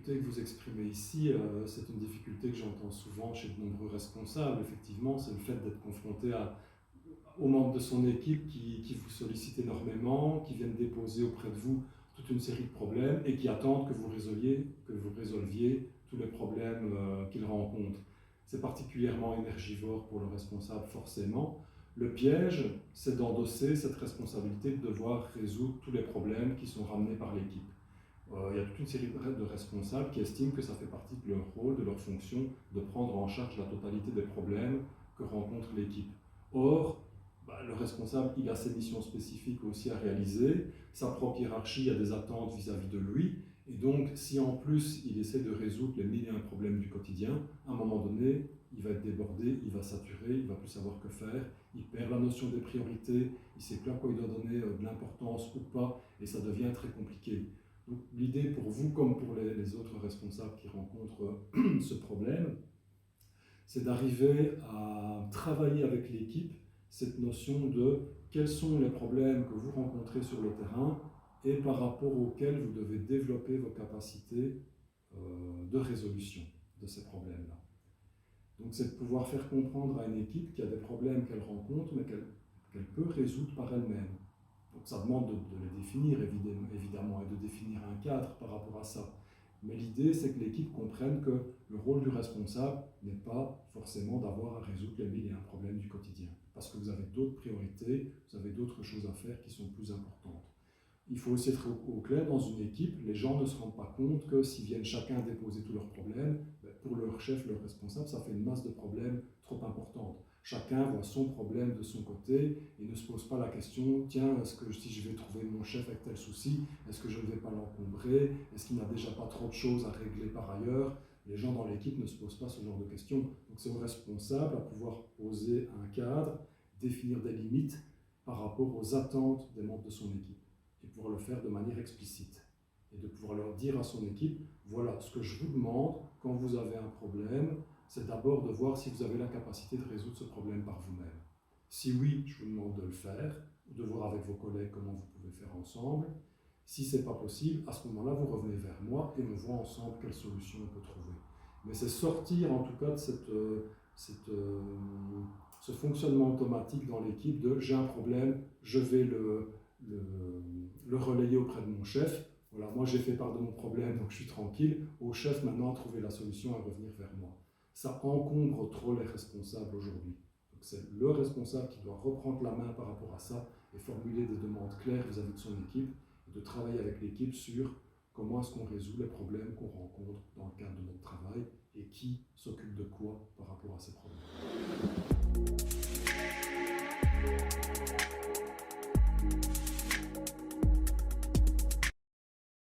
difficulté que vous exprimez ici, c'est une difficulté que j'entends souvent chez de nombreux responsables. Effectivement, c'est le fait d'être confronté aux membres de son équipe qui vous sollicitent énormément, qui viennent déposer auprès de vous toute une série de problèmes et qui attendent que vous résolviez tous les problèmes qu'ils rencontrent. C'est particulièrement énergivore pour le responsable, forcément. Le piège, c'est d'endosser cette responsabilité de devoir résoudre tous les problèmes qui sont ramenés par l'équipe. Il y a toute une série de responsables qui estiment que ça fait partie de leur rôle, de leur fonction, de prendre en charge la totalité des problèmes que rencontre l'équipe. Or, le responsable, il a ses missions spécifiques aussi à réaliser, sa propre hiérarchie a des attentes vis-à-vis de lui, et donc si en plus il essaie de résoudre les mille et un problèmes du quotidien, à un moment donné, il va être débordé, il va saturer, il ne va plus savoir que faire, il perd la notion des priorités, il ne sait plus à quoi il doit donner de l'importance ou pas, et ça devient très compliqué. Donc l'idée pour vous comme pour les autres responsables qui rencontrent ce problème, c'est d'arriver à travailler avec l'équipe cette notion de quels sont les problèmes que vous rencontrez sur le terrain et par rapport auxquels vous devez développer vos capacités de résolution de ces problèmes-là. Donc c'est de pouvoir faire comprendre à une équipe qu'il y a des problèmes qu'elle rencontre mais qu'elle peut résoudre par elle-même. Donc ça demande de les définir évidemment et de définir un cadre par rapport à ça. Mais l'idée, c'est que l'équipe comprenne que le rôle du responsable n'est pas forcément d'avoir à résoudre les mille et un problèmes du quotidien. Parce que vous avez d'autres priorités, vous avez d'autres choses à faire qui sont plus importantes. Il faut aussi être au clair, dans une équipe, les gens ne se rendent pas compte que s'ils viennent chacun déposer tous leurs problèmes, pour leur chef, leur responsable, ça fait une masse de problèmes trop importante. Chacun voit son problème de son côté et ne se pose pas la question, tiens, est-ce que si je vais trouver mon chef avec tel souci, est-ce que je ne vais pas l'encombrer? Est-ce qu'il n'a déjà pas trop de choses à régler par ailleurs? Les gens dans l'équipe ne se posent pas ce genre de questions. Donc c'est au responsable à pouvoir poser un cadre, définir des limites par rapport aux attentes des membres de son équipe et pouvoir le faire de manière explicite. Et de pouvoir leur dire à son équipe, voilà, ce que je vous demande quand vous avez un problème, c'est d'abord de voir si vous avez la capacité de résoudre ce problème par vous-même. Si oui, je vous demande de le faire, de voir avec vos collègues comment vous pouvez faire ensemble. Si ce n'est pas possible, à ce moment-là, vous revenez vers moi et on voit ensemble quelle solution on peut trouver. Mais c'est sortir en tout cas de ce fonctionnement automatique dans l'équipe de j'ai un problème, je vais le relayer auprès de mon chef. Voilà, moi j'ai fait part de mon problème, donc je suis tranquille. Au chef maintenant à trouver la solution à revenir vers moi. Ça encombre trop les responsables aujourd'hui. Donc c'est le responsable qui doit reprendre la main par rapport à ça et formuler des demandes claires vis-à-vis de son équipe et de travailler avec l'équipe sur comment est-ce qu'on résout les problèmes qu'on rencontre dans le cadre de notre travail et qui s'occupe de quoi par rapport à ces problèmes.